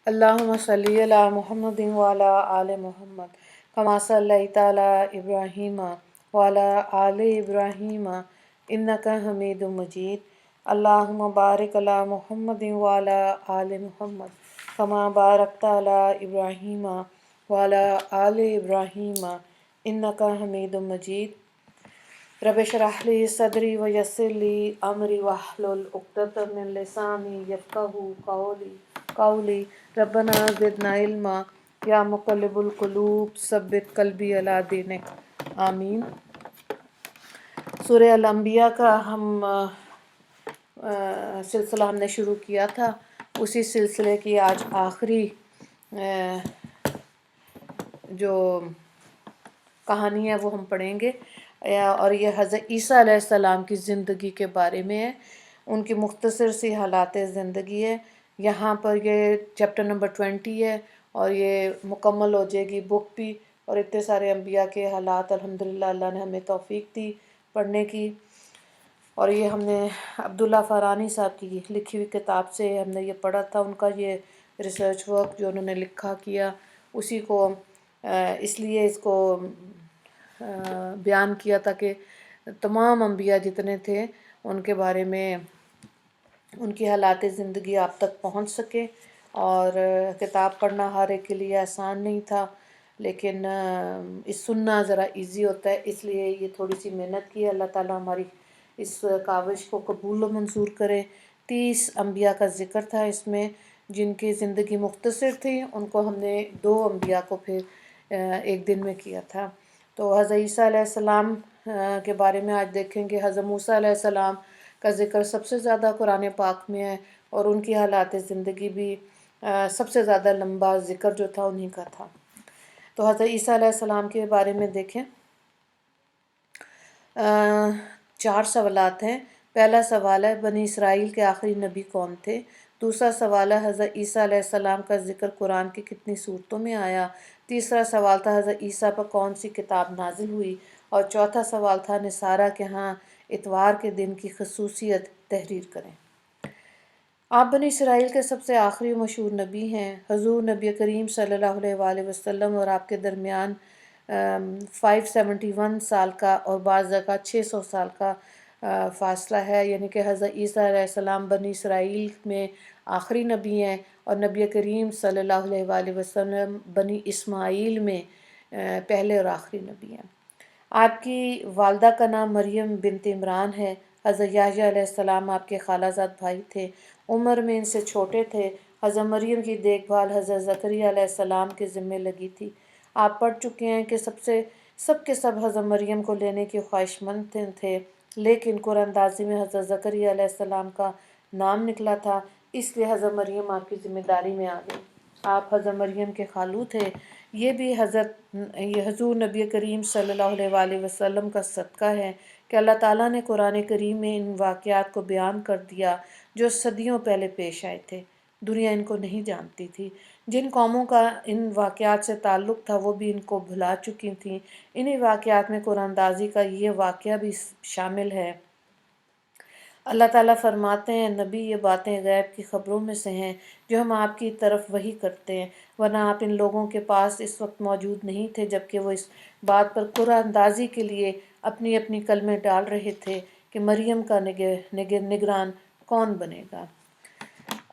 اللہم صلی علی محمد وعلی آل محمد کما صلیت علی ابراہیم وعلی آل ابراہیم انک حمید مجید۔ اللہم بارک علی محمد وعلی آل محمد کما بارکت علی ابراہیم وعلی آل ابراہیم انک حمید مجید۔ رب اشرح لی صدری ویسر لی امری واحلل عقدۃ من لسانی یفقہوا قولی ربنا زدنا علما یا مقلب القلوب ثبت قلبی علی دینک آمین۔ سورہ الانبیاء کا سلسلہ ہم نے شروع کیا تھا، اسی سلسلے کی آج آخری جو کہانی ہے وہ ہم پڑھیں گے، اور یہ حضرت عیسیٰ علیہ السلام کی زندگی کے بارے میں ہے، ان کی مختصر سی حالات زندگی ہے۔ یہاں پر یہ چیپٹر نمبر 20 ہے، اور یہ مکمل ہو جائے گی بک بھی، اور اتنے سارے انبیاء کے حالات الحمدللہ اللہ نے ہمیں توفیق دی پڑھنے کی۔ اور یہ ہم نے عبداللہ فارانی صاحب کی لکھی ہوئی کتاب سے ہم نے یہ پڑھا تھا، ان کا یہ ریسرچ ورک جو انہوں نے لکھا کیا، اسی کو اس لیے اس کو بیان کیا تھا کہ تمام انبیاء جتنے تھے ان کے بارے میں ان کی حالات زندگی آپ تک پہنچ سکے۔ اور کتاب پڑھنا ہر ایک کے لیے آسان نہیں تھا، لیکن سننا ذرا ایزی ہوتا ہے، اس لیے یہ تھوڑی سی محنت کی ہے۔ اللہ تعالیٰ ہماری اس کاوش کو قبول و منظور کرے۔ 30 انبیاء کا ذکر تھا اس میں، جن کی زندگی مختصر تھی، ان کو ہم نے 2 انبیاء کو پھر ایک دن میں کیا تھا۔ تو حضرت عیسیٰ علیہ السلام کے بارے میں آج دیکھیں گے۔ حضرت موسیٰ علیہ السلام کا ذکر سب سے زیادہ قرآن پاک میں ہے، اور ان کی حالات زندگی بھی سب سے زیادہ لمبا ذکر جو تھا انہی کا تھا۔ تو حضرت عیسیٰ علیہ السلام کے بارے میں دیکھیں، 4 سوالات ہیں۔ پہلا سوال ہے بنی اسرائیل کے آخری نبی کون تھے؟ دوسرا سوال ہے حضرت عیسیٰ علیہ السلام کا ذکر قرآن کی کتنی صورتوں میں آیا؟ تیسرا سوال تھا حضرت عیسیٰ پر کون سی کتاب نازل ہوئی؟ اور چوتھا سوال تھا نصارہ کے ہاں اتوار کے دن کی خصوصیت تحریر کریں۔ آپ بنی اسرائیل کے سب سے آخری و مشہور نبی ہیں۔ حضور نبی کریم صلی اللہ علیہ وآلہ وسلم اور آپ کے درمیان 571 سال کا اور بعض جگہ 600 سال کا فاصلہ ہے، یعنی کہ حضرت عیسیٰ علیہ السلام بنی اسرائیل میں آخری نبی ہیں، اور نبی کریم صلی اللہ علیہ وآلہ وسلم بنی اسماعیل میں پہلے اور آخری نبی ہیں۔ آپ کی والدہ کا نام مریم بنت عمران ہے۔ حضرت یحییٰ علیہ السلام آپ کے خالہ زاد بھائی تھے، عمر میں ان سے چھوٹے تھے۔ حضرت مریم کی دیکھ بھال حضرت زکریا علیہ السلام کے ذمہ لگی تھی۔ آپ پڑھ چکے ہیں کہ سب کے سب حضرت مریم کو لینے کی خواہش مند تھے، لیکن قرآن اندازی میں حضرت زکریا علیہ السلام کا نام نکلا تھا، اس لیے حضرت مریم آپ کی ذمہ داری میں آ گئی۔ آپ حضرت مریم کے خالو تھے۔ یہ بھی حضور نبی کریم صلی اللہ علیہ وآلہ وسلم کا صدقہ ہے کہ اللہ تعالیٰ نے قرآن کریم میں ان واقعات کو بیان کر دیا جو صدیوں پہلے پیش آئے تھے، دنیا ان کو نہیں جانتی تھی۔ جن قوموں کا ان واقعات سے تعلق تھا وہ بھی ان کو بھلا چکی تھیں۔ انہی واقعات میں قرآن اندازی کا یہ واقعہ بھی شامل ہے۔ اللہ تعالیٰ فرماتے ہیں نبی یہ باتیں غیب کی خبروں میں سے ہیں جو ہم آپ کی طرف وحی کرتے ہیں، ورنہ آپ ان لوگوں کے پاس اس وقت موجود نہیں تھے جبکہ وہ اس بات پر قرآن اندازی کے لیے اپنی اپنی کلمیں ڈال رہے تھے کہ مریم کا نگران کون بنے گا۔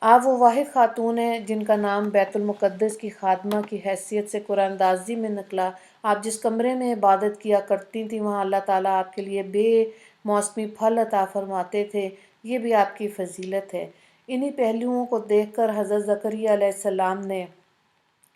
آپ وہ واحد خاتون ہیں جن کا نام بیت المقدس کی خادمہ کی حیثیت سے قرآن اندازی میں نکلا۔ آپ جس کمرے میں عبادت کیا کرتی تھیں وہاں اللہ تعالیٰ آپ کے لیے بے موسمی پھل عطا فرماتے تھے، یہ بھی آپ کی فضیلت ہے۔ انہی پہلوؤں کو دیکھ کر حضرت زکریا علیہ السلام نے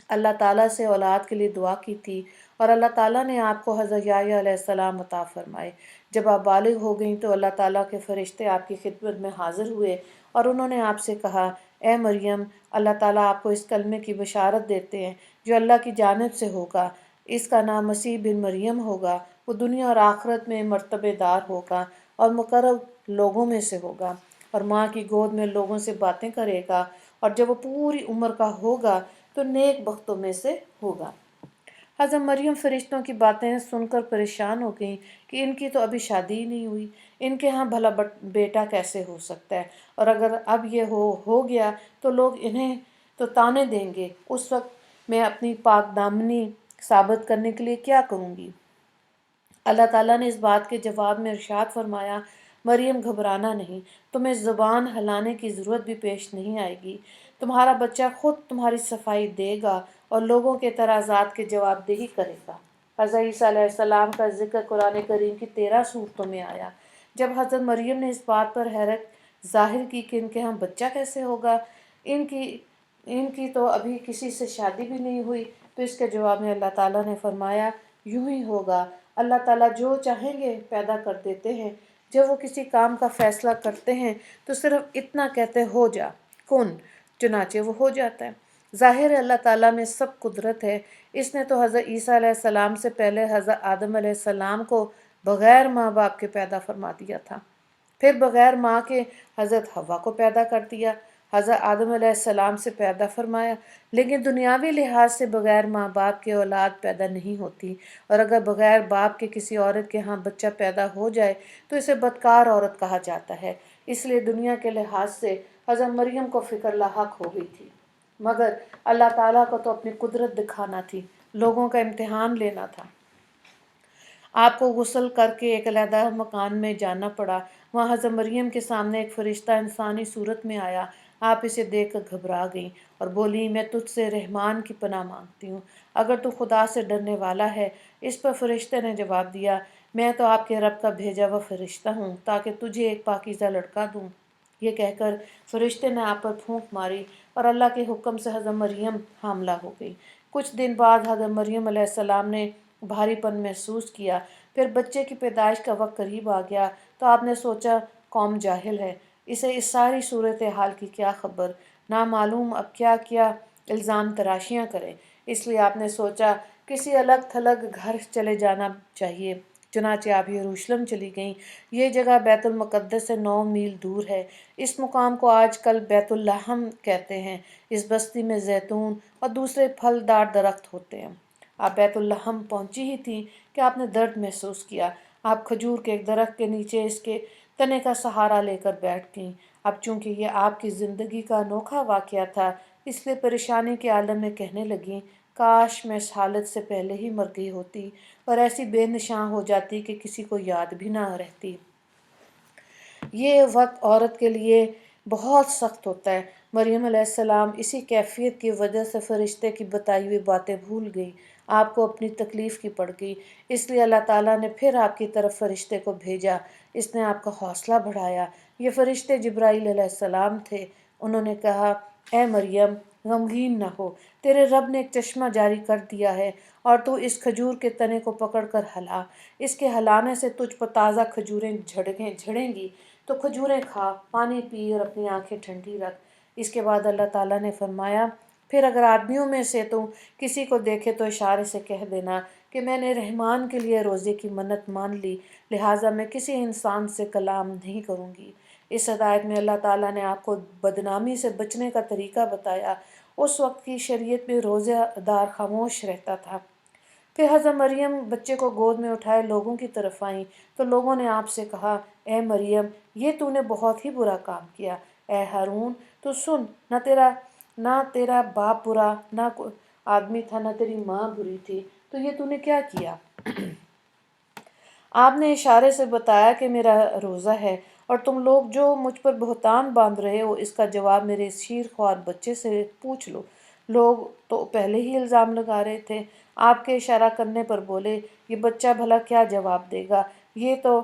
اللہ تعالیٰ سے اولاد کے لیے دعا کی تھی، اور اللہ تعالیٰ نے آپ کو حضرت یحییٰ علیہ السلام عطا فرمائے۔ جب آپ بالغ ہو گئیں تو اللہ تعالیٰ کے فرشتے آپ کی خدمت میں حاضر ہوئے اور انہوں نے آپ سے کہا، اے مریم، اللہ تعالیٰ آپ کو اس کلمے کی بشارت دیتے ہیں جو اللہ کی جانب سے ہوگا۔ اس کا نام مسیح بن مریم ہوگا۔ وہ دنیا اور آخرت میں مرتبہ دار ہوگا اور مقرب لوگوں میں سے ہوگا، اور ماں کی گود میں لوگوں سے باتیں کرے گا، اور جب وہ پوری عمر کا ہوگا تو نیک بختوں میں سے ہوگا۔ حضرت مریم فرشتوں کی باتیں سن کر پریشان ہو گئیں کہ ان کی تو ابھی شادی ہی نہیں ہوئی، ان کے ہاں بھلا بیٹا کیسے ہو سکتا ہے، اور اگر اب یہ ہو گیا تو لوگ انہیں تو طعنے دیں گے، اس وقت میں اپنی پاک دامنی ثابت کرنے کے لیے کیا کروں گی؟ اللہ تعالیٰ نے اس بات کے جواب میں ارشاد فرمایا، مریم گھبرانا نہیں، تمہیں زبان ہلانے کی ضرورت بھی پیش نہیں آئے گی، تمہارا بچہ خود تمہاری صفائی دے گا اور لوگوں کے اعتراضات کے جواب دہی کرے گا۔ حضرت عیسیٰ علیہ السلام کا ذکر قرآن کریم کی 13 صورتوں میں آیا۔ جب حضرت مریم نے اس بات پر حیرت ظاہر کی کہ ان کے ہاں بچہ کیسے ہوگا، ان کی تو ابھی کسی سے شادی بھی نہیں ہوئی، تو اس کے جواب میں اللہ تعالیٰ نے فرمایا، یوں ہی ہوگا، اللہ تعالیٰ جو چاہیں گے پیدا کر دیتے ہیں۔ جب وہ کسی کام کا فیصلہ کرتے ہیں تو صرف اتنا کہتے ہو جا، کن، چنانچہ وہ ہو جاتا ہے۔ ظاہر ہے اللہ تعالیٰ میں سب قدرت ہے۔ اس نے تو حضرت عیسیٰ علیہ السلام سے پہلے حضرت آدم علیہ السلام کو بغیر ماں باپ کے پیدا فرما دیا تھا، پھر بغیر ماں کے حضرت حوا کو پیدا کر دیا، حضرت آدم علیہ السلام سے پیدا فرمایا۔ لیکن دنیاوی لحاظ سے بغیر ماں باپ کے اولاد پیدا نہیں ہوتی، اور اگر بغیر باپ کے کسی عورت کے ہاں بچہ پیدا ہو جائے تو اسے بدکار عورت کہا جاتا ہے۔ اس لیے دنیا کے لحاظ سے حضرت مریم کو فکر لاحق ہو گئی تھی، مگر اللہ تعالیٰ کو تو اپنی قدرت دکھانا تھی، لوگوں کا امتحان لینا تھا۔ آپ کو غسل کر کے ایک علیحدہ مکان میں جانا پڑا۔ وہاں حضرت مریم کے سامنے ایک فرشتہ انسانی صورت میں آیا۔ آپ اسے دیکھ کر گھبرا گئیں اور بولی، میں تجھ سے رحمان کی پناہ مانگتی ہوں، اگر تو خدا سے ڈرنے والا ہے۔ اس پر فرشتے نے جواب دیا، میں تو آپ کے رب کا بھیجا ہوا فرشتہ ہوں تاکہ تجھے ایک پاکیزہ لڑکا دوں۔ یہ کہہ کر فرشتے نے آپ پر پھونک ماری اور اللہ کے حکم سے حضرت مریم حاملہ ہو گئی۔ کچھ دن بعد حضرت مریم علیہ السلام نے بھاری پن محسوس کیا، پھر بچے کی پیدائش کا وقت قریب آ گیا تو آپ نے سوچا قوم جاہل ہے، اسے اس ساری صورتحال کی کیا خبر، نامعلوم اب کیا کیا الزام تراشیاں کرے۔ اس لیے آپ نے سوچا کسی الگ تھلگ گھر چلے جانا چاہیے۔ چنانچہ آپ یروشلم چلی گئیں۔ یہ جگہ بیت المقدس سے 9 میل دور ہے۔ اس مقام کو آج کل بیت اللحم کہتے ہیں۔ اس بستی میں زیتون اور دوسرے پھلدار درخت ہوتے ہیں۔ آپ بیت اللحم پہنچی ہی تھیں کہ آپ نے درد محسوس کیا۔ آپ کھجور کے ایک درخت کے نیچے اس کے تنے کا سہارا لے کر بیٹھ گئیں۔ اب چونکہ یہ آپ کی زندگی کا انوکھا واقعہ تھا، اس لیے پریشانی کے عالم میں کہنے لگیں، کاش میں اس حالت سے پہلے ہی مر گئی ہوتی اور ایسی بے نشاں ہو جاتی کہ کسی کو یاد بھی نہ رہتی۔ یہ وقت عورت کے لیے بہت سخت ہوتا ہے۔ مریم علیہ السلام اسی کیفیت کی وجہ سے فرشتے کی بتائی ہوئی باتیں بھول گئی، آپ کو اپنی تکلیف کی پڑ گئی۔ اس لیے اللہ تعالیٰ نے پھر آپ کی طرف فرشتے کو بھیجا، اس نے آپ کا حوصلہ بڑھایا۔ یہ فرشتے جبرائیل علیہ السلام تھے۔ انہوں نے کہا، اے مریم غمگین نہ ہو، تیرے رب نے ایک چشمہ جاری کر دیا ہے اور تو اس کھجور کے تنے کو پکڑ کر ہلا، اس کے ہلانے سے تجھ پر تازہ کھجوریں جھڑیں گی، تو کھجوریں کھا، پانی پی اور اپنی آنکھیں ٹھنڈی رکھ۔ اس کے بعد اللہ تعالیٰ نے فرمایا، پھر اگر آدمیوں میں سے تو کسی کو دیکھے تو اشارے سے کہہ دینا کہ میں نے رحمان کے لیے روزے کی منت مان لی، لہٰذا میں کسی انسان سے کلام نہیں کروں گی۔ اس ہدایت میں اللہ تعالیٰ نے آپ کو بدنامی سے بچنے کا طریقہ بتایا۔ اس وقت کی شریعت میں روزہ دار خاموش رہتا تھا۔ پھر حضرت مریم بچے کو گود میں اٹھائے لوگوں کی طرف آئیں تو لوگوں نے آپ سے کہا، اے مریم یہ تو نے بہت ہی برا کام کیا۔ اے ہارون تو سن، نہ تیرا باپ برا نہ آدمی تھا، نہ تیری ماں بری تھی، تو یہ تو نے کیا کیا؟ آپ نے اشارے سے بتایا کہ میرا روزہ ہے، اور تم لوگ جو مجھ پر بہتان باندھ رہے ہو اس کا جواب میرے اس شیر خوار بچے سے پوچھ لو۔ لوگ تو پہلے ہی الزام لگا رہے تھے۔ آپ کے اشارہ کرنے پر بولے، یہ بچہ بھلا کیا جواب دے گا؟ یہ تو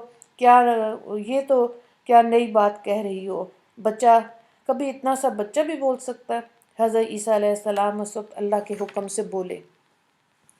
کیا نئی بات کہہ رہی ہو، بچہ کبھی اتنا سا بچہ بھی بول سکتا ہے؟ حضرت عیسیٰ علیہ السلام اس وقت اللہ کے حکم سے بولے،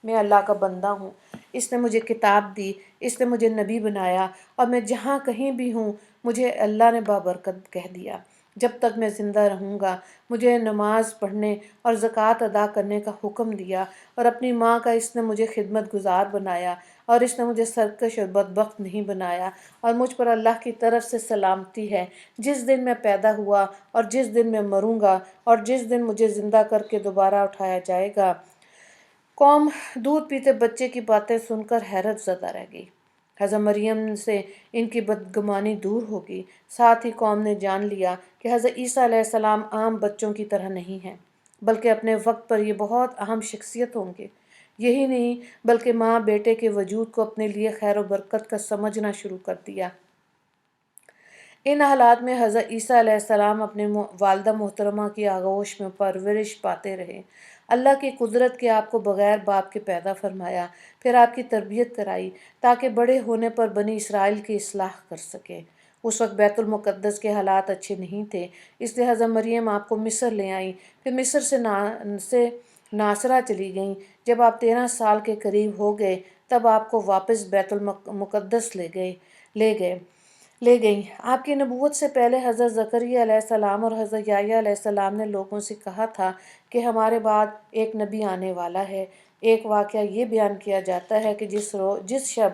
میں اللہ کا بندہ ہوں، اس نے مجھے کتاب دی، اس نے مجھے نبی بنایا، اور میں جہاں کہیں بھی ہوں مجھے اللہ نے بابرکت کہہ دیا۔ جب تک میں زندہ رہوں گا مجھے نماز پڑھنے اور زکوٰۃ ادا کرنے کا حکم دیا، اور اپنی ماں کا اس نے مجھے خدمت گزار بنایا، اور اس نے مجھے سرکش اور بدبخت نہیں بنایا، اور مجھ پر اللہ کی طرف سے سلامتی ہے، جس دن میں پیدا ہوا اور جس دن میں مروں گا اور جس دن مجھے زندہ کر کے دوبارہ اٹھایا جائے گا۔ قوم دودھ پیتے بچے کی باتیں سن کر حیرت زدہ رہ گئی۔ حضرت مریم سے ان کی بدگمانی دور ہو گئی۔ ساتھ ہی قوم نے جان لیا کہ حضرت عیسیٰ علیہ السلام عام بچوں کی طرح نہیں ہیں، بلکہ اپنے وقت پر یہ بہت اہم شخصیت ہوں گے۔ یہی نہیں بلکہ ماں بیٹے کے وجود کو اپنے لیے خیر و برکت کا سمجھنا شروع کر دیا۔ ان حالات میں حضرت عیسیٰ علیہ السلام اپنے والدہ محترمہ کی آغوش میں پرورش پاتے رہے۔ اللہ کی قدرت کے آپ کو بغیر باپ کے پیدا فرمایا، پھر آپ کی تربیت کرائی تاکہ بڑے ہونے پر بنی اسرائیل کی اصلاح کر سکے۔ اس وقت بیت المقدس کے حالات اچھے نہیں تھے، اس لیے حضرت مریم آپ کو مصر لے آئیں، پھر مصر سے ناصرہ چلی گئیں۔ جب آپ 13 سال کے قریب ہو گئے تب آپ کو واپس بیت المقدس لے گئیں۔ آپ کی نبوت سے پہلے حضرت زکریا علیہ السلام اور حضرت یحییٰ علیہ السلام نے لوگوں سے کہا تھا کہ ہمارے بعد ایک نبی آنے والا ہے۔ ایک واقعہ یہ بیان کیا جاتا ہے کہ جس شب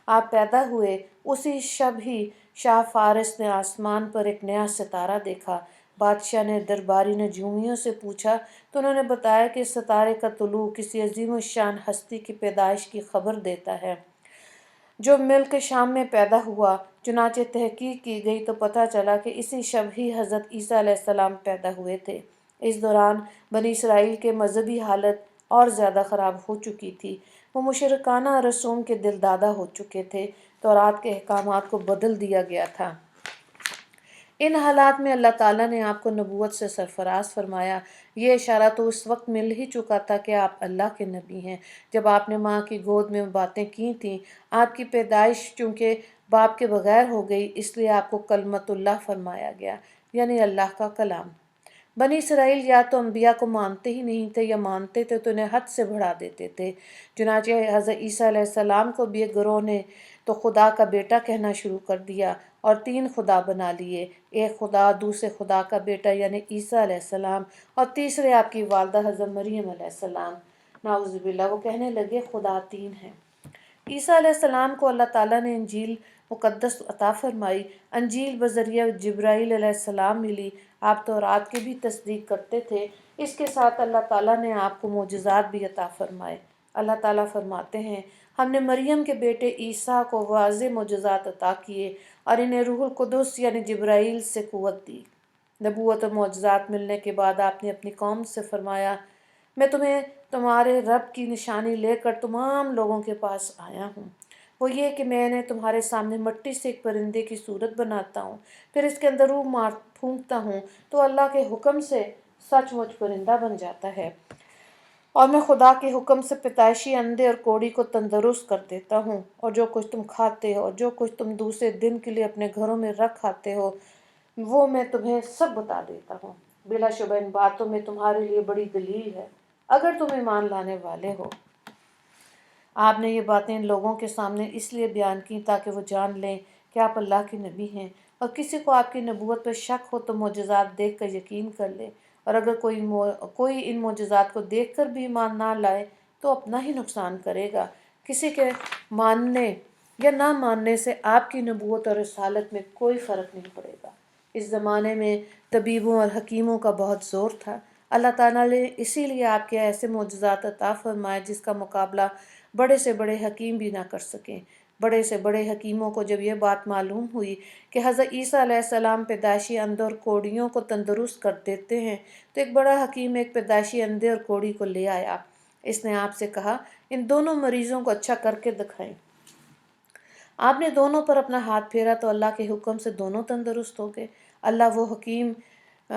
آپ پیدا ہوئے اسی شب ہی شاہ فارس نے آسمان پر ایک نیا ستارہ دیکھا۔ بادشاہ نے درباری نجومیوں سے پوچھا تو انہوں نے بتایا کہ اس ستارے کا طلوع کسی عظیم الشان ہستی کی پیدائش کی خبر دیتا ہے جو ملک شام میں پیدا ہوا۔ چنانچہ تحقیق کی گئی تو پتہ چلا کہ اسی شب ہی حضرت عیسیٰ علیہ السلام پیدا ہوئے تھے۔ اس دوران بنی اسرائیل کے مذہبی حالت اور زیادہ خراب ہو چکی تھی، وہ مشرکانہ رسوم کے دل دادہ ہو چکے تھے، تورات کے احکامات کو بدل دیا گیا تھا۔ ان حالات میں اللہ تعالیٰ نے آپ کو نبوت سے سرفراز فرمایا۔ یہ اشارہ تو اس وقت مل ہی چکا تھا کہ آپ اللہ کے نبی ہیں۔ جب آپ نے ماں کی گود میں باتیں کی تھیں، آپ کی پیدائش چونکہ باپ کے بغیر ہو گئی، اس لیے آپ کو کلمت اللہ فرمایا گیا، یعنی اللہ کا کلام۔ بنی اسرائیل یا تو انبیاء کو مانتے ہی نہیں تھے یا مانتے تھے تو انہیں حد سے بڑھا دیتے تھے۔ چنانچہ حضرت عیسیٰ علیہ السلام کو بھی ایک گروہ نے تو خدا کا بیٹا کہنا شروع کر دیا اور 3 خدا بنا لیے، ایک خدا، دوسرے خدا کا بیٹا یعنی عیسیٰ علیہ السلام، اور تیسرے آپ کی والدہ حضرت مریم علیہ السلام۔ نعوذ باللہ، وہ کہنے لگے خدا 3 ہیں۔ عیسیٰ علیہ السلام کو اللہ تعالیٰ نے انجیل مقدس عطا فرمائی۔ انجیل بذریعہ جبرائیل علیہ السلام ملی۔ آپ تورات کی بھی تصدیق کرتے تھے، اس کے ساتھ اللہ تعالیٰ نے آپ کو معجزات بھی عطا فرمائے۔ اللہ تعالیٰ فرماتے ہیں، ہم نے مریم کے بیٹے عیسیٰ کو واضح معجزات عطا کیے اور انہیں روح القدس یعنی جبرائیل سے قوت دی۔ نبوت اور معجزات ملنے کے بعد آپ نے اپنی قوم سے فرمایا، میں تمہیں تمہارے رب کی نشانی لے کر تمام لوگوں کے پاس آیا ہوں، وہ یہ کہ میں نے تمہارے سامنے مٹی سے ایک پرندے کی صورت بناتا ہوں، پھر اس کے اندر روح پھونکتا ہوں تو اللہ کے حکم سے سچ مچ پرندہ بن جاتا ہے، اور میں خدا کے حکم سے پیدائشی اندھے اور کوڑی کو تندرست کر دیتا ہوں، اور جو کچھ تم کھاتے ہو اور جو کچھ تم دوسرے دن کے لیے اپنے گھروں میں رکھ کھاتے ہو وہ میں تمہیں سب بتا دیتا ہوں۔ بلا شبہ ان باتوں میں تمہارے لیے بڑی دلیل ہے اگر تم ایمان لانے والے ہو۔ آپ نے یہ باتیں ان لوگوں کے سامنے اس لیے بیان کی تاکہ وہ جان لیں کہ آپ اللہ کے نبی ہیں، اور کسی کو آپ کی نبوت پر شک ہو تو معجزات دیکھ کر یقین کر لے، اور اگر کوئی ان معجزات کو دیکھ کر بھی ایمان نہ لائے تو اپنا ہی نقصان کرے گا۔ کسی کے ماننے یا نہ ماننے سے آپ کی نبوت اور رسالت میں کوئی فرق نہیں پڑے گا۔ اس زمانے میں طبیبوں اور حکیموں کا بہت زور تھا۔ اللہ تعالیٰ نے اسی لیے آپ کے ایسے معجزات عطا فرمائے جس کا مقابلہ بڑے سے بڑے حکیم بھی نہ کر سکیں۔ بڑے سے بڑے حکیموں کو جب یہ بات معلوم ہوئی کہ حضرت عیسیٰ علیہ السلام پیدائشی اندھے اور کوڑیوں کو تندرست کر دیتے ہیں تو ایک بڑا حکیم ایک پیدائشی اندھے اور کوڑی کو لے آیا۔ اس نے آپ سے کہا، ان دونوں مریضوں کو اچھا کر کے دکھائیں۔ آپ نے دونوں پر اپنا ہاتھ پھیرا تو اللہ کے حکم سے دونوں تندرست ہو گئے۔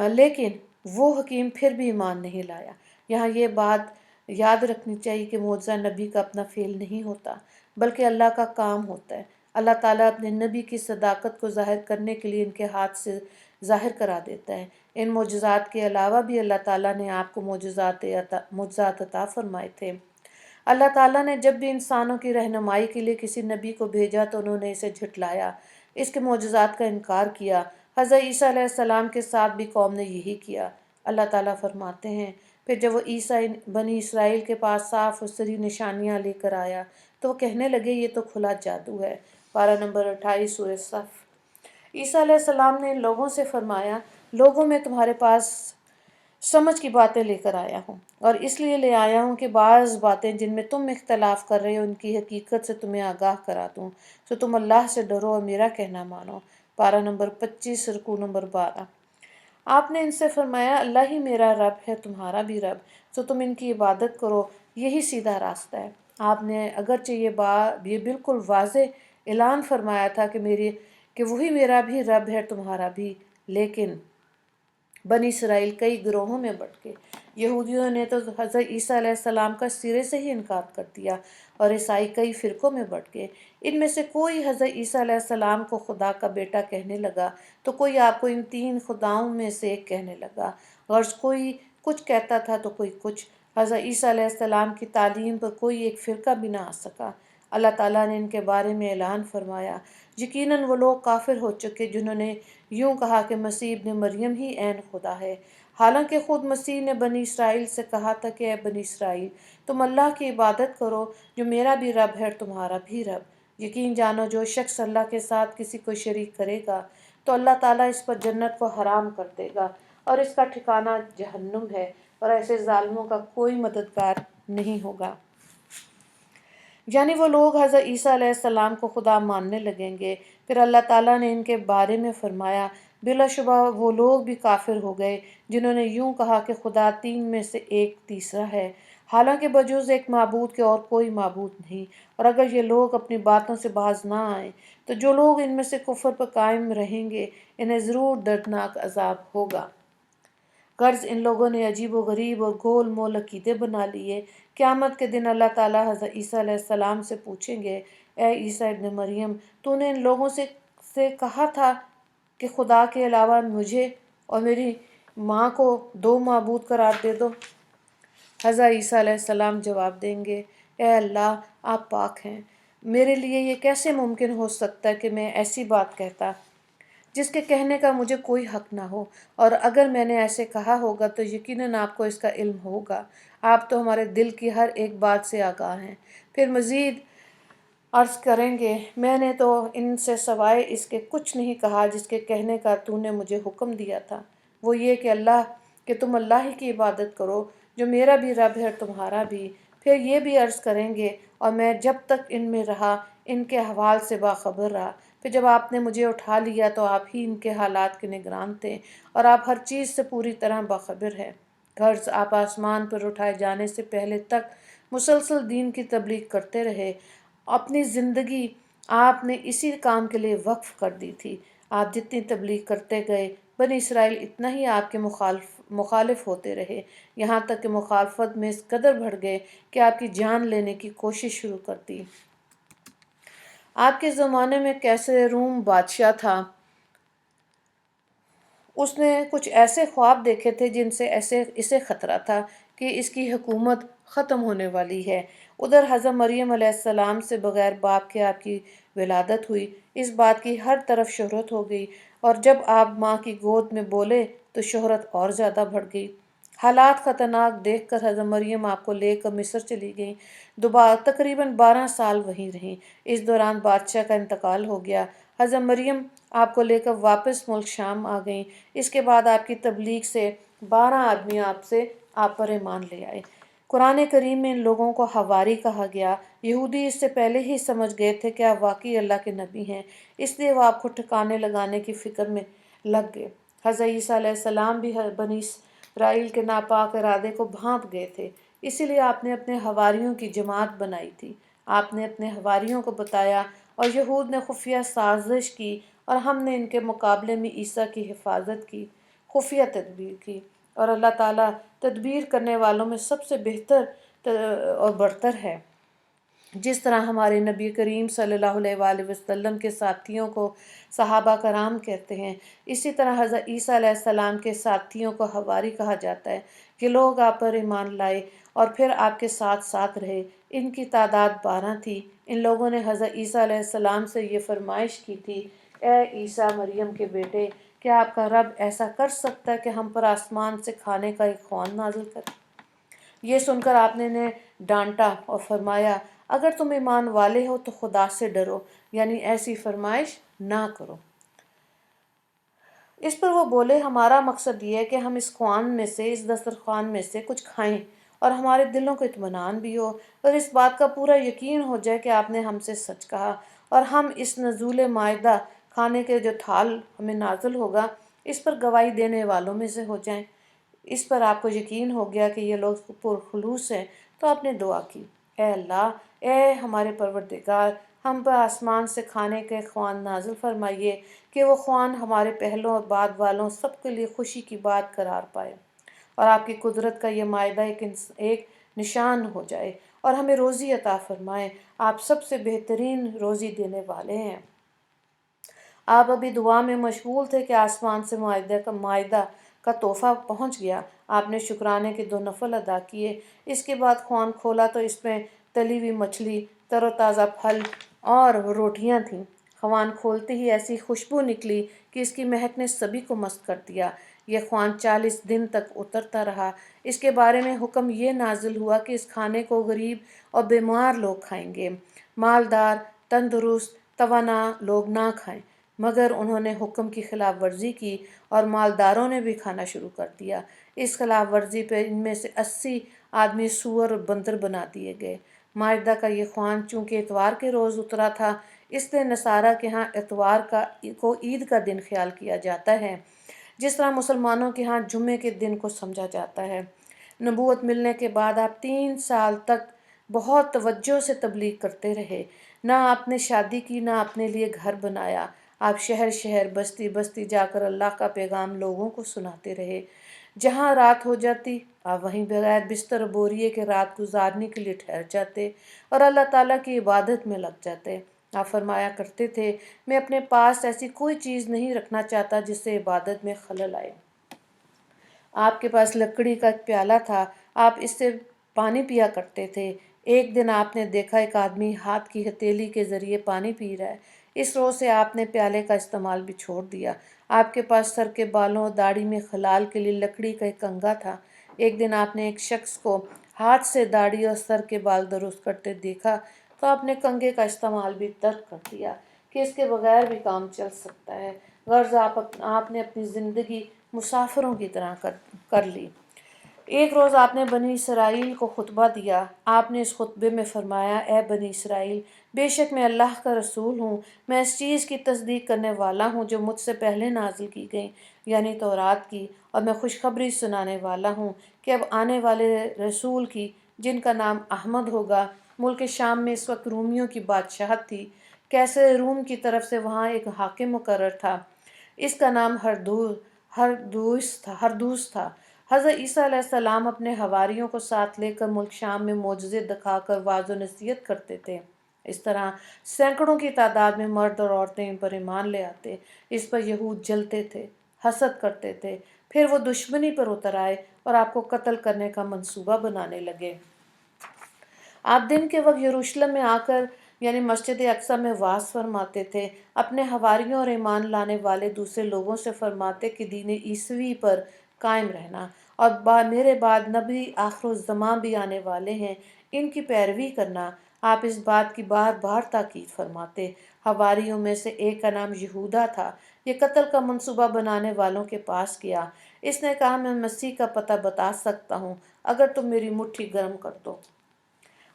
لیکن وہ حکیم پھر بھی ایمان نہیں لایا۔ یہاں یہ بات یاد رکھنی چاہیے کہ معجزہ نبی کا اپنا فعل نہیں ہوتا بلکہ اللہ کا کام ہوتا ہے۔ اللہ تعالیٰ اپنے نبی کی صداقت کو ظاہر کرنے کے لیے ان کے ہاتھ سے ظاہر کرا دیتا ہے۔ ان معجزات کے علاوہ بھی اللہ تعالیٰ نے آپ کو معجزات عطا فرمائے تھے۔ اللہ تعالیٰ نے جب بھی انسانوں کی رہنمائی کے لیے کسی نبی کو بھیجا تو انہوں نے اسے جھٹلایا، اس کے معجزات کا انکار کیا۔ حضرت عیسیٰ علیہ السلام کے ساتھ بھی قوم نے یہی کیا۔ اللہ تعالیٰ فرماتے ہیں، پھر جب وہ عیسیٰ بنی اسرائیل کے پاس صاف و صریح نشانیاں لے کر آیا تو وہ کہنے لگے یہ تو کھلا جادو ہے۔ پارہ نمبر 28 سورہ صف۔ عیسیٰ علیہ السلام نے ان لوگوں سے فرمایا، لوگوں میں تمہارے پاس سمجھ کی باتیں لے کر آیا ہوں، اور اس لیے لے آیا ہوں کہ بعض باتیں جن میں تم اختلاف کر رہے ہو ان کی حقیقت سے تمہیں آگاہ کرا دوں، تو تم اللہ سے ڈرو اور میرا کہنا مانو۔ پارہ نمبر 25 رکوع نمبر 12۔ آپ نے ان سے فرمایا اللہ ہی میرا رب ہے تمہارا بھی رب، تو تم ان کی عبادت کرو، یہی سیدھا راستہ ہے۔ آپ نے اگرچہ یہ بالکل واضح اعلان فرمایا تھا کہ وہی میرا بھی رب ہے تمہارا بھی، لیکن بنی اسرائیل کئی گروہوں میں بٹ گئے۔ یہودیوں نے تو حضرت عیسیٰ علیہ السلام کا سرے سے ہی انکار کر دیا، اور عیسائی کئی فرقوں میں بٹ گئے۔ ان میں سے کوئی حضرت عیسیٰ علیہ السلام کو خدا کا بیٹا کہنے لگا، تو کوئی آپ کو ان 3 خداؤں میں سے ایک کہنے لگا۔ غرض کوئی کچھ کہتا تھا تو کوئی کچھ۔ حضرت عیسیٰ علیہ السلام کی تعلیم پر کوئی ایک فرقہ بھی نہ آ سکا۔ اللہ تعالیٰ نے ان کے بارے میں اعلان فرمایا، یقیناً وہ لوگ کافر ہو چکے جنہوں نے یوں کہا کہ مسیح ابن مریم ہی عین خدا ہے، حالانکہ خود مسیح نے بنی اسرائیل سے کہا تھا کہ اے بنی اسرائیل، تم اللہ کی عبادت کرو جو میرا بھی رب ہے اور تمہارا بھی رب۔ یقین جانو جو شخص اللہ کے ساتھ کسی کو شریک کرے گا تو اللہ تعالیٰ اس پر جنت کو حرام کر دے گا، اور اس کا ٹھکانہ جہنم ہے، اور ایسے ظالموں کا کوئی مددگار نہیں ہوگا۔ یعنی وہ لوگ حضرت عیسیٰ علیہ السلام کو خدا ماننے لگیں گے۔ پھر اللہ تعالیٰ نے ان کے بارے میں فرمایا، بلا شبہ وہ لوگ بھی کافر ہو گئے جنہوں نے یوں کہا کہ خدا 3 میں سے ایک تیسرا ہے، حالانکہ بجز ایک معبود کے اور کوئی معبود نہیں۔ اور اگر یہ لوگ اپنی باتوں سے باز نہ آئیں تو جو لوگ ان میں سے کفر پر قائم رہیں گے انہیں ضرور دردناک عذاب ہوگا۔ غرض ان لوگوں نے عجیب و غریب اور گول مول عقیدے بنا لیے۔ قیامت کے دن اللہ تعالیٰ حضرت عیسیٰ علیہ السلام سے پوچھیں گے، اے عیسیٰ ابن مریم، تو نے ان لوگوں سے کہا تھا کہ خدا کے علاوہ مجھے اور میری ماں کو 2 معبود قرار دے دو۔ حضرت عیسیٰ علیہ السلام جواب دیں گے، اے اللہ، آپ پاک ہیں، میرے لیے یہ کیسے ممکن ہو سکتا ہے کہ میں ایسی بات کہتا جس کے کہنے کا مجھے کوئی حق نہ ہو، اور اگر میں نے ایسے کہا ہوگا تو یقیناً آپ کو اس کا علم ہوگا، آپ تو ہمارے دل کی ہر ایک بات سے آگاہ ہیں۔ پھر مزید عرض کریں گے، میں نے تو ان سے سوائے اس کے کچھ نہیں کہا جس کے کہنے کا تو نے مجھے حکم دیا تھا، وہ یہ کہ تم اللہ ہی کی عبادت کرو جو میرا بھی رب ہے اور تمہارا بھی۔ پھر یہ بھی عرض کریں گے، اور میں جب تک ان میں رہا ان کے احوال سے باخبر رہا، پھر جب آپ نے مجھے اٹھا لیا تو آپ ہی ان کے حالات کے نگران تھے، اور آپ ہر چیز سے پوری طرح باخبر ہیں۔ غرض آپ آسمان پر اٹھائے جانے سے پہلے تک مسلسل دین کی تبلیغ کرتے رہے، اپنی زندگی آپ نے اسی کام کے لیے وقف کر دی تھی۔ آپ جتنی تبلیغ کرتے گئے بنی اسرائیل اتنا ہی آپ کے مخالف ہوتے رہے، یہاں تک کہ مخالفت میں اس قدر بڑھ گئے کہ آپ کی جان لینے کی کوشش شروع کر دی۔ آپ کے زمانے میں کیسر روم بادشاہ تھا، اس نے کچھ ایسے خواب دیکھے تھے جن سے اسے خطرہ تھا کہ اس کی حکومت ختم ہونے والی ہے۔ ادھر حضرت مریم علیہ السلام سے بغیر باپ کے آپ کی ولادت ہوئی، اس بات کی ہر طرف شہرت ہو گئی، اور جب آپ ماں کی گود میں بولے تو شہرت اور زیادہ بڑھ گئی۔ حالات خطرناک دیکھ کر حضرت مریم آپ کو لے کر مصر چلی گئیں، تقریباً 12 سال وہیں رہیں۔ اس دوران بادشاہ کا انتقال ہو گیا۔ حضرت مریم آپ کو لے کر واپس ملک شام آ گئیں۔ اس کے بعد آپ کی تبلیغ سے 12 آدمی آپ پر ایمان لے آئے۔ قرآن کریم میں ان لوگوں کو حواری کہا گیا۔ یہودی اس سے پہلے ہی سمجھ گئے تھے کہ آپ واقعی اللہ کے نبی ہیں، اس لیے وہ آپ کو ٹھکانے لگانے کی فکر میں لگ گئے۔ حضرت عیسیٰ علیہ السلام بھی بنی اسرائیل کے ناپاک ارادے کو بھانپ گئے تھے، اسی لیے آپ نے اپنے حواریوں کی جماعت بنائی تھی۔ آپ نے اپنے حواریوں کو بتایا، اور یہود نے خفیہ سازش کی، اور ہم نے ان کے مقابلے میں عیسیٰ کی حفاظت کی، خفیہ تدبیر کی، اور اللہ تعالیٰ تدبیر کرنے والوں میں سب سے بہتر اور برتر ہے۔ جس طرح ہمارے نبی کریم صلی اللہ علیہ وآلہ وسلم کے ساتھیوں کو صحابہ کرام کہتے ہیں، اسی طرح حضرت عیسیٰ علیہ السلام کے ساتھیوں کو حواری کہا جاتا ہے۔ یہ لوگ آپ پر ایمان لائے اور پھر آپ کے ساتھ ساتھ رہے۔ ان کی تعداد 12 تھی۔ ان لوگوں نے حضرت عیسیٰ علیہ السلام سے یہ فرمائش کی تھی، اے عیسیٰ مریم کے بیٹے، کیا آپ کا رب ایسا کر سکتا ہے کہ ہم پر آسمان سے کھانے کا ایک خوان نازل کرے؟ یہ سن کر آپ نے انہیں ڈانٹا اور فرمایا، اگر تم ایمان والے ہو تو خدا سے ڈرو، یعنی ایسی فرمائش نہ کرو۔ اس پر وہ بولے، ہمارا مقصد یہ ہے کہ ہم اس خوان میں سے، اس دسترخوان میں سے کچھ کھائیں، اور ہمارے دلوں کو اطمینان بھی ہو، اور اس بات کا پورا یقین ہو جائے کہ آپ نے ہم سے سچ کہا، اور ہم اس نزول مائدہ کھانے کے جو تھال ہمیں نازل ہوگا اس پر گواہی دینے والوں میں سے ہو جائیں۔ اس پر آپ کو یقین ہو گیا کہ یہ لوگ پرخلوص ہیں تو آپ نے دعا کی، اے اللہ، اے ہمارے پروردگار، ہم پر آسمان سے کھانے کے خوان نازل فرمائیے کہ وہ خوان ہمارے پہلوں اور بعد والوں سب کے لیے خوشی کی بات قرار پائے، اور آپ کی قدرت کا یہ معاہدہ ایک نشان ہو جائے، اور ہمیں روزی عطا فرمائیں، آپ سب سے بہترین روزی دینے والے ہیں۔ آپ ابھی دعا میں مشغول تھے کہ آسمان سے معاہدہ کا تحفہ پہنچ گیا۔ آپ نے شکرانے کے 2 نفل ادا کیے۔ اس کے بعد خوان کھولا تو اس میں تلی ہوئی مچھلی، تر و تازہ پھل اور روٹیاں تھیں۔ خوان کھولتے ہی ایسی خوشبو نکلی کہ اس کی مہک نے سبھی کو مست کر دیا۔ یہ خوان 40 دن تک اترتا رہا۔ اس کے بارے میں حکم یہ نازل ہوا کہ اس کھانے کو غریب اور بیمار لوگ کھائیں گے، مالدار، تندرست، توانا لوگ نہ کھائیں۔ مگر انہوں نے حکم کی خلاف ورزی کی اور مالداروں نے بھی کھانا شروع کر دیا۔ اس خلاف ورزی پہ ان میں سے 80 آدمی سور اور بندر بنا دیے گئے۔ معاہدہ کا یہ خوان چونکہ اتوار کے روز اترا تھا، اس لیے نصارہ کے ہاں اتوار کو عید کا دن خیال کیا جاتا ہے، جس طرح مسلمانوں کے ہاں جمعے کے دن کو سمجھا جاتا ہے۔ نبوت ملنے کے بعد آپ 3 سال تک بہت توجہ سے تبلیغ کرتے رہے۔ نہ آپ نے شادی کی، نہ اپنے لیے گھر بنایا۔ آپ شہر شہر، بستی بستی جا کر اللہ کا پیغام لوگوں کو سناتے رہے۔ جہاں رات ہو جاتی آپ وہیں بغیر بستر و بوریے کے رات گزارنے کے لیے ٹھہر جاتے اور اللہ تعالیٰ کی عبادت میں لگ جاتے۔ آپ فرمایا کرتے تھے، میں اپنے پاس ایسی کوئی چیز نہیں رکھنا چاہتا جس سے عبادت میں خلل آئے۔ آپ کے پاس لکڑی کا ایک پیالہ تھا، آپ اس سے پانی پیا کرتے تھے۔ ایک دن آپ نے دیکھا ایک آدمی ہاتھ کی ہتھیلی کے ذریعے پانی پی رہا ہے۔ اس روز سے آپ نے پیالے کا استعمال بھی چھوڑ دیا۔ آپ کے پاس سر کے بالوں اور داڑھی میں خلال کے لیے لکڑی کا ایک کنگھا تھا۔ ایک دن آپ نے ایک شخص کو ہاتھ سے داڑھی اور سر کے بال درست کرتے دیکھا تو آپ نے کنگھے کا استعمال بھی ترک کر دیا کہ اس کے بغیر بھی کام چل سکتا ہے۔ غرض آپ نے اپنی زندگی مسافروں کی طرح کر لی۔ ایک روز آپ نے بنی اسرائیل کو خطبہ دیا۔ آپ نے اس خطبے میں فرمایا، اے بنی اسرائیل، بے شک میں اللہ کا رسول ہوں، میں اس چیز کی تصدیق کرنے والا ہوں جو مجھ سے پہلے نازل کی گئی، یعنی تورات کی، اور میں خوشخبری سنانے والا ہوں کہ اب آنے والے رسول کی، جن کا نام احمد ہوگا۔ ملک شام میں اس وقت رومیوں کی بادشاہت تھی۔ کیسر روم کی طرف سے وہاں ایک حاکم مقرر تھا، اس کا نام ہردوس تھا۔ حضرت عیسیٰ علیہ السلام اپنے حواریوں کو ساتھ لے کر ملک شام میں معجزے دکھا کر وعظ و نصیحت کرتے تھے۔ اس طرح سینکڑوں کی تعداد میں مرد اور عورتیں ان پر ایمان لے آتے۔ اس پر یہود جلتے تھے، حسد کرتے تھے۔ پھر وہ دشمنی پر اتر آئے اور آپ کو قتل کرنے کا منصوبہ بنانے لگے۔ آپ دن کے وقت یروشلم میں آ کر یعنی مسجد اقصی میں وعظ فرماتے تھے۔ اپنے حواریوں اور ایمان لانے والے دوسرے لوگوں سے فرماتے کہ دین عیسوی پر قائم رہنا، اور میرے بعد نبی آخر الزمان بھی آنے والے ہیں، ان کی پیروی کرنا۔ آپ اس بات کی بار بار تاکید فرماتے۔ حواریوں میں سے ایک کا نام یہودا تھا۔ یہ قتل کا منصوبہ بنانے والوں کے پاس گیا۔ اس نے کہا، میں مسیح کا پتہ بتا سکتا ہوں اگر تم میری مٹھی گرم کر دو۔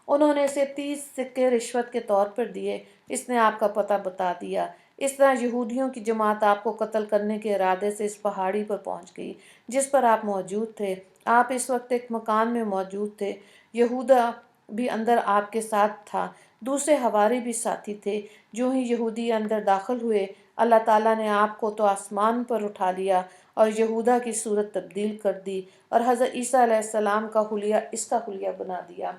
انہوں نے اسے 30 سکے رشوت کے طور پر دیے۔ اس نے آپ کا پتہ بتا دیا۔ اس طرح یہودیوں کی جماعت آپ کو قتل کرنے کے ارادے سے اس پہاڑی پر پہنچ گئی جس پر آپ موجود تھے۔ آپ اس وقت ایک مکان میں موجود تھے۔ یہودا بھی اندر آپ کے ساتھ تھا، دوسرے حواری بھی ساتھی تھے۔ جو ہی یہودی اندر داخل ہوئے، اللہ تعالیٰ نے آپ کو تو آسمان پر اٹھا لیا اور یہودا کی صورت تبدیل کر دی اور حضرت عیسیٰ علیہ السلام کا حلیہ اس کا حلیہ بنا دیا۔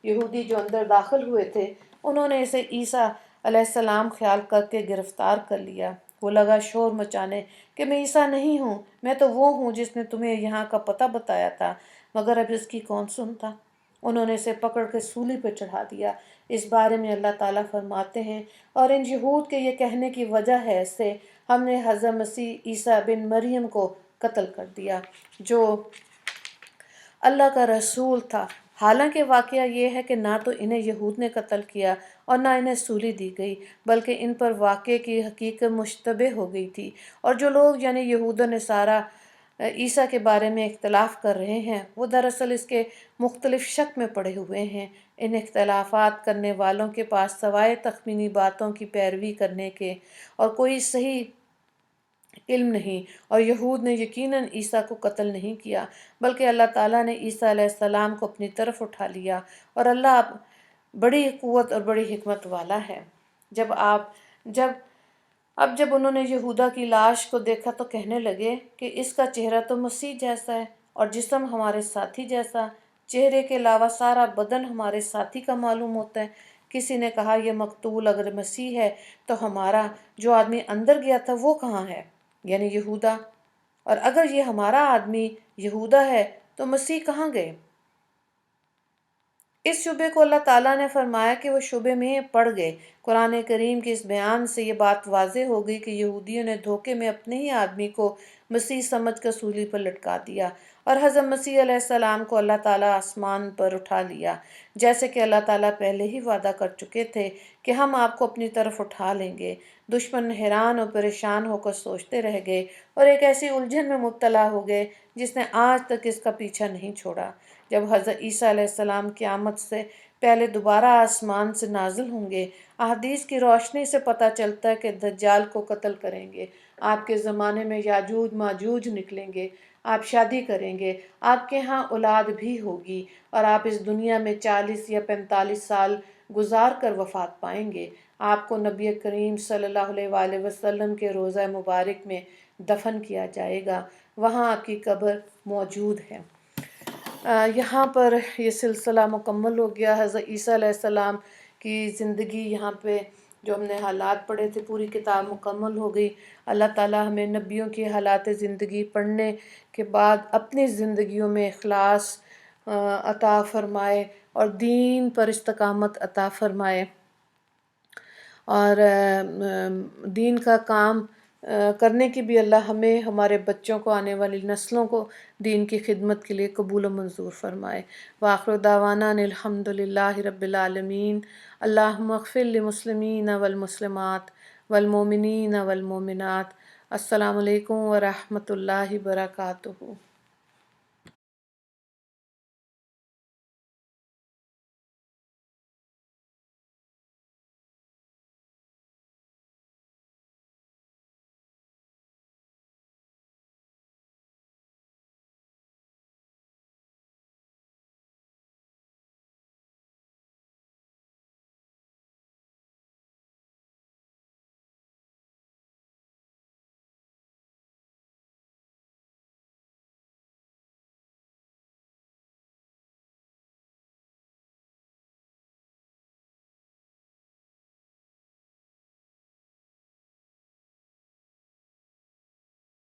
یہودی جو اندر داخل ہوئے تھے، انہوں نے اسے عیسیٰ علیہ السلام خیال کر کے گرفتار کر لیا۔ وہ لگا شور مچانے کہ میں عیسیٰ نہیں ہوں، میں تو وہ ہوں جس نے تمہیں یہاں کا پتہ بتایا تھا، مگر اب اس کی کون سنتا۔ انہوں نے اسے پکڑ کے سولی پہ چڑھا دیا۔ اس بارے میں اللہ تعالیٰ فرماتے ہیں، اور ان یہود کے یہ کہنے کی وجہ ہے سے ہم نے حضرت مسیح عیسیٰ بن مریم کو قتل کر دیا جو اللہ کا رسول تھا۔ حالانکہ واقعہ یہ ہے کہ نہ تو انہیں یہود نے قتل کیا اور نہ انہیں سولی دی گئی، بلکہ ان پر واقعے کی حقیقت مشتبہ ہو گئی تھی، اور جو لوگ یعنی یہود و نصارہ عیسیٰ کے بارے میں اختلاف کر رہے ہیں، وہ دراصل اس کے مختلف شک میں پڑے ہوئے ہیں۔ ان اختلافات کرنے والوں کے پاس سوائے تخمینی باتوں کی پیروی کرنے کے اور کوئی صحیح علم نہیں، اور یہود نے یقیناً عیسیٰ کو قتل نہیں کیا، بلکہ اللہ تعالیٰ نے عیسیٰ علیہ السلام کو اپنی طرف اٹھا لیا، اور اللہ بڑی قوت اور بڑی حکمت والا ہے۔ جب جب انہوں نے یہودا کی لاش کو دیکھا تو کہنے لگے کہ اس کا چہرہ تو مسیح جیسا ہے، اور جسم ہمارے ساتھی جیسا، چہرے کے علاوہ سارا بدن ہمارے ساتھی کا معلوم ہوتا ہے۔ کسی نے کہا یہ مقتول اگر مسیح ہے تو ہمارا جو آدمی اندر گیا تھا وہ کہاں ہے، یعنی یہودا، اور اگر یہ ہمارا آدمی یہودا ہے تو مسیح کہاں گئے؟ اس شبے کو اللہ تعالیٰ نے فرمایا کہ وہ شبے میں پڑ گئے۔ قرآن کریم کے اس بیان سے یہ بات واضح ہو گئی کہ یہودیوں نے دھوکے میں اپنے ہی آدمی کو مسیح سمجھ کر سولی پر لٹکا دیا، اور حضرت مسیح علیہ السلام کو اللہ تعالیٰ آسمان پر اٹھا لیا، جیسے کہ اللہ تعالیٰ پہلے ہی وعدہ کر چکے تھے کہ ہم آپ کو اپنی طرف اٹھا لیں گے۔ دشمن حیران اور پریشان ہو کر سوچتے رہ گئے اور ایک ایسی الجھن میں مبتلا ہو گئے جس نے آج تک اس کا پیچھا نہیں چھوڑا۔ جب حضرت عیسیٰ علیہ السلام قیامت سے پہلے دوبارہ آسمان سے نازل ہوں گے، احادیث کی روشنی سے پتہ چلتا ہے کہ دجال کو قتل کریں گے، آپ کے زمانے میں یاجوج ماجوج نکلیں گے، آپ شادی کریں گے، آپ کے ہاں اولاد بھی ہوگی، اور آپ اس دنیا میں 40 یا 45 سال گزار کر وفات پائیں گے۔ آپ کو نبی کریم صلی اللہ علیہ وآلہ وسلم کے روضہ مبارک میں دفن کیا جائے گا، وہاں آپ کی قبر موجود ہے۔ یہاں پر یہ سلسلہ مکمل ہو گیا۔ حضرت عیسیٰ علیہ السلام کی زندگی، یہاں پہ جو ہم نے حالات پڑھے تھے، پوری کتاب مکمل ہو گئی۔ اللہ تعالیٰ ہمیں نبیوں کی حالات زندگی پڑھنے کے بعد اپنی زندگیوں میں اخلاص عطا فرمائے اور دین پر استقامت عطا فرمائے، اور دین کا کام کرنے کی بھی اللہ ہمیں، ہمارے بچوں کو، آنے والی نسلوں کو دین کی خدمت کے لیے قبول و منظور فرمائے۔ وآخر دعوانا ان الحمد للہ رب العالمین۔ اللہم اغفر للمسلمین والمسلمات والمؤمنین والمؤمنات۔ السلام علیکم ورحمۃ اللہ وبرکاتہ۔